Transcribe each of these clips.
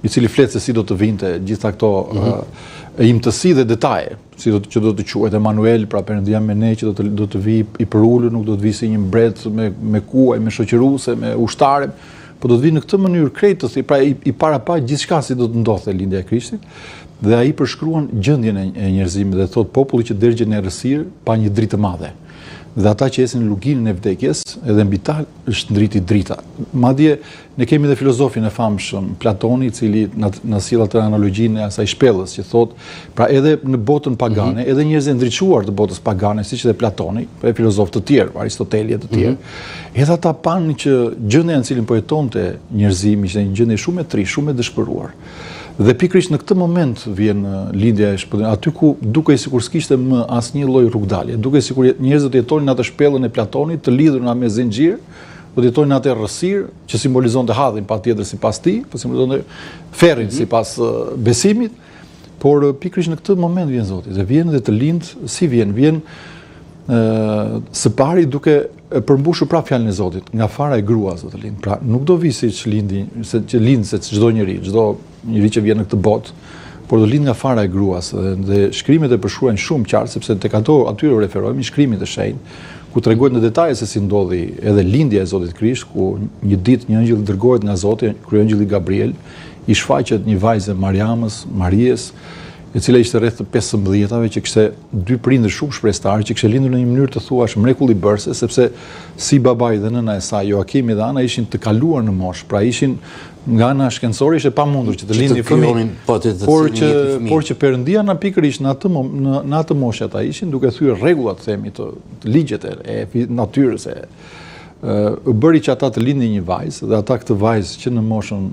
i cili flet se si do të vinte gjitha këto imtësi dhe detaje, që do të quhet Emanuel, pra Perëndia me ne, që do të vi i përullur, nuk do të vi si një mbret me kuaj, me shoqëruese, me ushtare, po do të vi në këtë mënyrë krejtës, pra i parapaq gjithçka si do të ndodhte lindja e Krishtit, dhe ai përshkruan gjendjen e njerëzimit dhe thot populli që dërgjen në errësirë pa një dritë të madhe. Dhe ata që esin në luginën e vdekjes, edhe mbi ta është ndriti drita. Madje ne kemi dhe filozofin e famshëm Platoni, i cili na sjell atë analogjinë e asaj shpellës që thot, pra edhe në botën pagane, edhe njerëzit e ndriçuar të botës pagane, siç edhe Platoni, e filozofë të tjerë, Aristoteli e të tjerë, edhe ata panë që gjendja në cilin po jetonte njerëzimi ishte një gjendje shumë e trisht, shumë e dëshpëruar. Dhe pikërisht në këtë moment vjen lindja e shpëtimit, aty ku dukej sikur s'kishte më asnjë lloj rrugdalje, dukej sikur njerëzit jetonin në atë shpellën e Platonit, të lidhur me zinxhir, do të jetonin në atë errësirë që simbolizonte hadhin patjetër sipas tij, po simbolizonte ferrin sipas besimit, por pikërisht në këtë moment vjen Zoti, dhe vjen dhe të lind, si vjen së pari duke përmbushur prapë fjalën e Zotit, nga fara e gruas do të lind. Pra nuk do vi siç lindi, se çdo njeri, çdo njeri që vjen në këtë botë, por do lind nga fara e gruas, dhe shkrimet e përshkruajnë shumë qartë, sepse tek atyre referohemi shkrimit të shenjtë, ku tregohet në detaje se si ndodhi edhe lindja e Zotit Krisht, ku një ditë një angjëll dërgohet nga Zoti, kryeangjëlli Gabriel, i shfaqet një vajze Mariamës, Marijes, e cila ishte rreth të 15-tave, që kishte dy prindër shumë shprestar, që kishte lindur në një mënyrë të thuash mrekullisbërse, sepse si babai dhe nëna e saj, Joakimi dhe Ana, ishin të kaluar në moshë, pra ishin nga ana shkencore ishte pamundur që të lindin fëmijë. Por që Perëndia na pikërisht në atë moshë ata ishin duke thyer rregullat, themi, të ligjet e natyrës, bëri që ata të lindin një vajzë, dhe ata këtë vajzë që në moshën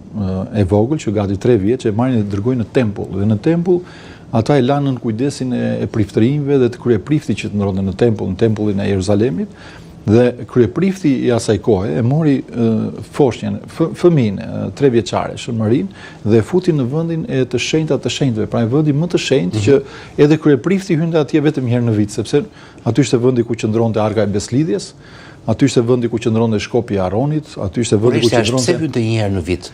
e vogël, që gati 3 vjeç, e marrin dhe dërgojnë në tempull. Dhe në tempull ata e lanë në kujdesin e priftërinjve dhe të kryepriftit që të ndronte në tempullin e Jeruzalemit, dhe kryeprifti i asaj kohe e mori foshnjën, fëmijën 3 vjeçare, Shënmarin, dhe e futi në vendin e të shenjta të shenjtëve, pra në vendin më të shenjtë që edhe kryeprifti hynte atje vetëm një herë në vit, sepse aty ishte vendi ku qëndronte Arka e Beslidhjes, aty ishte vendi ku qëndronte shkopi i Aronit, aty ishte vendi ku qëndronte. Pse hynte një herë në vit?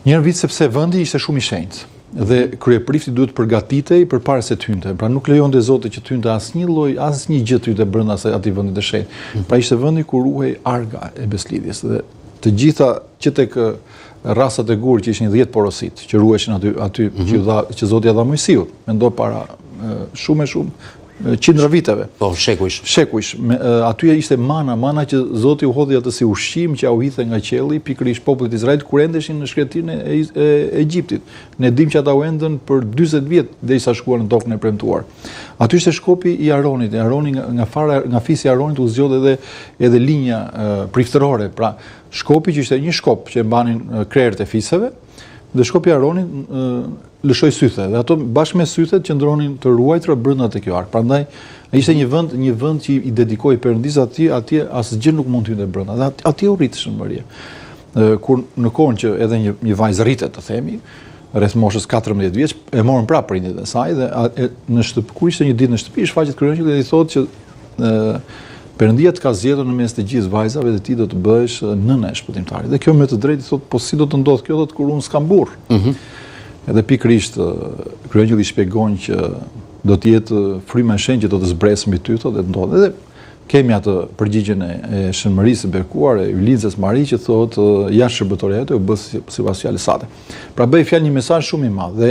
Një herë në vit sepse vendi ishte shumë i shenjtë. Dhe kryeprifti duhet përgatitej përpara se të hynte. Pra nuk lejonte Zoti që të hynte asnjë gjë të hynte brenda atij vendi të shenjtë. Pra ishte vendi ku ruhej Arka e Beslidhjes. Dhe të gjitha që tek rasat e gur që ishin 10 porosit që ruheshin aty që Zoti ia dha Mojsiut, mendo para shumë qindra viteve. Po, shekujsh. Aty ishte mana që Zoti u hodhi atë si ushqim që u hithe nga qielli pikërisht popullit Izraelit kur endeshin në shkretin e Egjiptit. Ne dim që ata u endën për 40 vjet derisa shkuan në tokën e premtuar. Aty ishte shkopi i Aronit. Aroni nga fisi i Aronit u zgjodhi edhe linja priftërore. Pra, shkopi që ishte një shkop që e mbanin krerët e fisëve, dhe shkopi i Aronit lëshoi sythe, dhe ato bashkë me sythet qëndronin të ruajtura brenda te kjo ark. Prandaj ishte një vend që i dedikoi Perëndis, atje asgjë nuk mund të hynte brenda. Dhe atje u rrit Shënmaria. Kur në kohën që edhe një vajzë rritet, të themi, rreth moshës 14 vjeç, e morën prapë prindit e saj dhe në shtëpi, kur ishte një ditë në shtëpi, shfaqet kryeangjëlli dhe i thotë që Perëndia të ka zgjedhur në mes të gjithë vajzave dhe ti do të bëhesh nëna e shpëtimtarit. Dhe kjo me të drejtë thotë, po si do të ndodh kjo, thotë, kur unë s'kam burr. Edhe pikërisht kryeangjëlli shpjegon që do të jetë fryma e shenjtë që do të zbresë mbi ty, thotë, dhe ndodh. Edhe kemi atë përgjigjen e Shënmarisë së bekuar, e Ylizës Mari, që thotë jashtë shërbëtoria jote u bë sipas fjalës sate. Pra bëj fjalë një mesazh shumë i madh dhe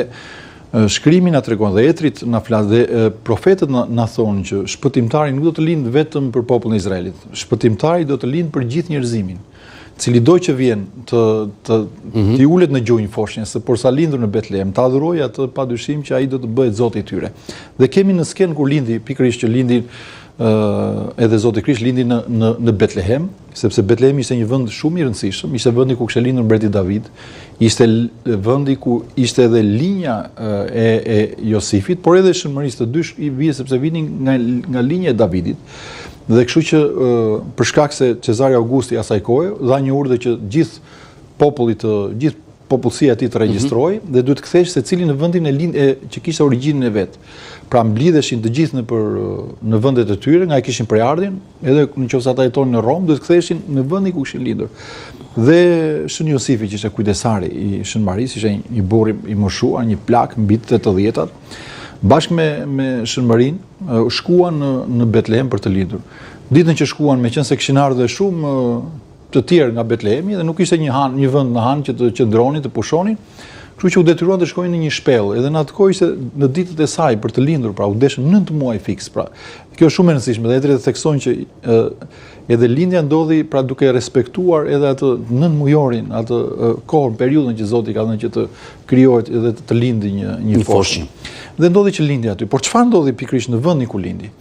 shkrimi na tregon dhe Etrit na flas dhe profetët na thonë që shpëtimtari nuk do të lindë vetëm për popullin e Izraelit. Shpëtimtari do të lindë për gjithë njerëzimin, cili do që vjen të ulet në gjunjë foshnjës, por sa lindur në Betlehem, ta adhurojë atë padyshim që ai do të bëhet Zoti i tyre. Dhe kemi në skenë kur lindi, pikërisht që lindi edhe Zoti Krisht lindi në Betlehem, sepse Betlehem ishte një vend shumë i rëndësishëm, ishte vendi ku kishte lindur mbreti David, ishte vendi ku ishte edhe linja e Josifit, por edhe Shënmarisë të dysh i vije sepse vinin nga linja e Davidit. Dhe kështu që për shkak se Cezari Augusti asaj kohe dha një urdhë që gjithë popullsia e tij të regjistrohej dhe duhet kthesh secili në vendin që kishte origjinën e vet. Pra mblidheshin të gjithë në vendet e tyre, nga e kishin prejardhjen, edhe nëse ata jetonin në Rom, duhet ktheheshin në vendin ku kishin lindur. Dhe Shën Josifi, që ishte kujdesari i Shën Maris, ishte një burr i moshuar, një plak mbi të 80-tat, bashkë me Shën Marin, shkuan në Betlehem për të lindur. Ditën që shkuan, me qenë se kishin ardhur shumë të tjerë nga Betlehemi dhe nuk ishte një vend në Han që të qëndronin, të pushonin, kështu që u detyruan të shkojnë në një shpellë. Edhe në atë kohë ishte në ditët e saj për të lindur, pra u deshën 9 muaj fiks. Pra, kjo është shumë e rëndësishme dhe drejt theksojnë që edhe lindja ndodhi pra duke respektuar edhe atë 9 mujorin, atë kohën, periudhën që Zoti ka dhënë që të krijohet edhe të lindi një foshnjë. Dhe ndodhi që lindi aty. Por çfarë ndodhi pikërisht në vendin ku lindi?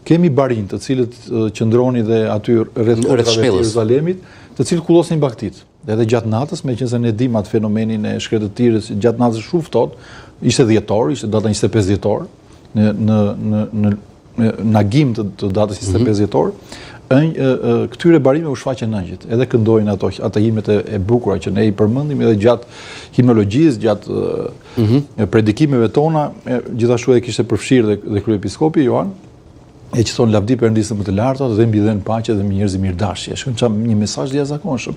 Kemi barin të cilët qëndroni dhe aty rreth Jeruzalemit, të cilët kullosin baktit. Edhe gjatë natës, me qenë se ne dim atë fenomenin e shkretëtirës, gjatë natës shumë ftohtë, ishte dhjetor, ishte data 25 dhjetor, në nagim të datës 25 dhjetor, këtyre barime u shfaqen ëngjëjt, edhe këndojnë ato himnet e bukura që ne i përmendim edhe gjatë himnologjisë, gjatë predikimeve tona, gjithashtu edhe kishte përfshirë dhe kryepiskopi Joan, e që thonë lavdi Perëndisë më të lartat dhe mbi dhënë paqe dhe me njerëz mirëdashje. Është një mesazh i jashtëzakonshëm.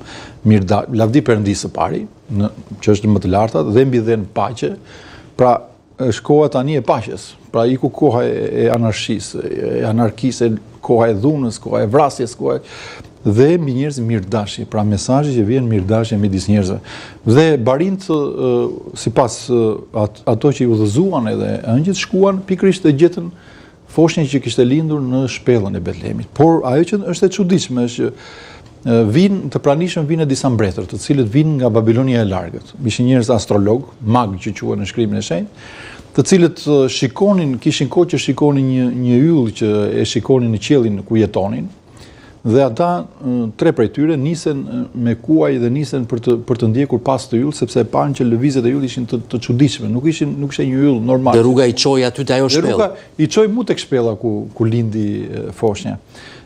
Lavdi Perëndisë së pari, që është më të lartat dhe mbi dhënë paqe, pra është koha tani e paqes. Pra iku koha e anarkisë, koha e dhunës, koha e vrasjes, dhe mbi njerëz mirëdashje. Pra mesazhi që vjen mirëdashje midis njerëzve. Dhe barinët, sipas ato që i udhëzuan edhe ëngjëjt, shkuan pikërisht të gjetën foshnjën që kishte lindur në shpellën e Betlehemit. Por ajo që është e çuditshme është që të pranishëm vinë disa mbretër, të cilët vinë nga Babilonia e largët. Ishin njerëz astrolog, mag që quhen në shkrimin e shenjtë, të cilët kishin kohë që shikonin një yll që e shikonin në qiellin ku jetonin. Dhe ata, 3 prej tyre, nisen me kuaj dhe nisen për të ndjekur pas të yll, sepse panë që lëvizjet e yll ishin të çuditshme, nuk ishte një yll normal. Dhe rruga i çoi aty te ajo shpellë. Rruga i çoi mu tek shpella ku lindi foshnja.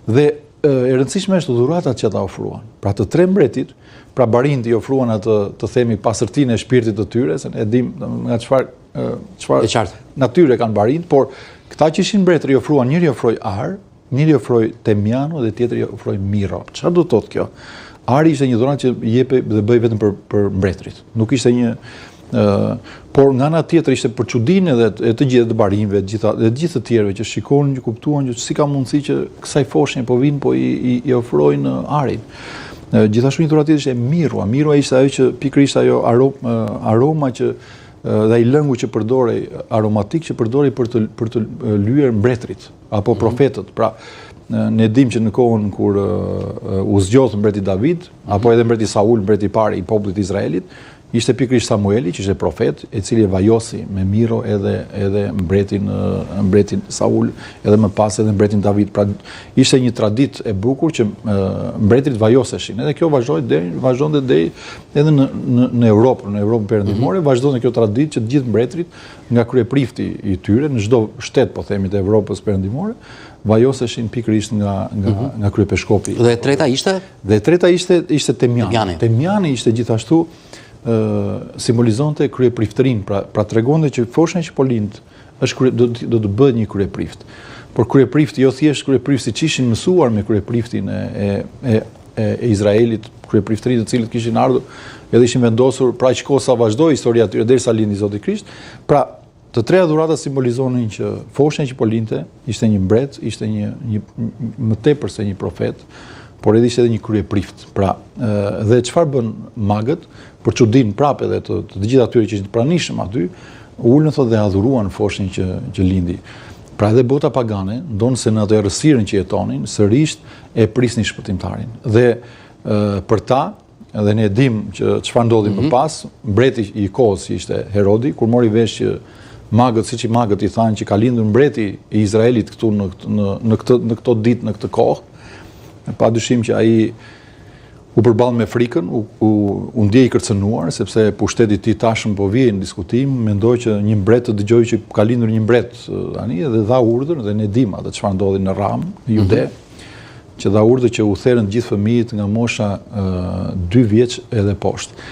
Dhe e rëndësishme është dhuratat që ata ofruan. Pra të 3 mbretit, pra barinët i ofruan atë, të themi, pasërtinë e shpirtit të tyre, se ne dim nga çfarë natyre kanë barinët, por këta që ishin mbretër i ofruan, njëri ofroi ar, njëri ofroi Temiano dhe tjetri ofroi Miro. Çfarë do të thotë kjo? Ari ishte një dhuratë që jepe dhe bëj vetëm për mbretërit. Nuk ishte një por nga ana tjetër ishte për çudinë edhe të gjithë të barinëve, dhe gjithë të tjerëve që shikonin, që kuptuan që si ka mundësi që kësaj foshnje po vinë, po i ofrojnë arin. Gjithashtu një dhuratë ishte Miro. Miro ishte ajo që pikërisht ajo aroma që dhe ai lëngu që përdorej, aromatik që përdorej për të lyer mbretërit apo profetët. Pra ne dim që në kohën kur u zgjodh mbreti David, apo edhe mbreti Saul, mbreti i parë i popullit të Izraelit, ishte pikërisht Samueli, që ishte profet, i cili e vajosi me Miro edhe mbretin Saul, edhe më pas edhe mbretin David. Pra ishte një traditë e bukur që mbretërit vajoseshin. Edhe kjo vazhdonte deri edhe në Europë, në Europën perëndimore, vazhdonte kjo traditë që të gjithë mbretërit nga kryeprifti i tyre në çdo shtet, po themi, të Evropës perëndimore, vajoseshin pikërisht nga kryepeshkopi. Dhe e treta ishte? Dhe e treta ishte Temiani. Temiani ishte gjithashtu simbolizonte kryepriftërinë, pra tregonte që foshnja që po lind do të bëhet një kryeprift. Por kryeprift jo thjesht kryeprift siç ishin mësuar me kryepriftin e Izraelit, kryepriftërinë të cilët kishin ardhur edhe ishin vendosur pra aq kohë sa vazhdoi historia e tyre derisa lindi Zoti Krisht. Pra të treja dhurata simbolizonin që foshnja që po lindte ishte një mbret, ishte një më tepër se një profet, por edhe ishte edhe një kryeprift. Pra, dhe çfarë bën magët, për çudinë prapë edhe të gjithë atyre që ishin të pranishëm aty, ulën thotë dhe adhuruan foshnjën që lindi. Pra edhe bota pagane, ndonë se në atë errësirën që jetonin, sërish e prisnin shpëtimtarin. Dhe për ta, edhe ne dim që çfarë ndodhi më pas, mbreti i kohës ishte Herodi, kur mori vesh që magët, siç i magët i thanë që ka lindur mbreti i Izraelit këtu në këto ditë, në këtë kohë, pa dyshim që ai u përball me frikën, u ndjej i kërcënuar, sepse pushteti i tij tashmë po vije në diskutim, mendoi që një mbret të dëgjojë që ka lindur një mbret tani dhe dha urdhër, dhe ne dim atë çfarë ndodhi në Ram, në Jude, që dha urdhër që u therrën të gjithë fëmijët nga mosha 2 vjeç edhe poshtë.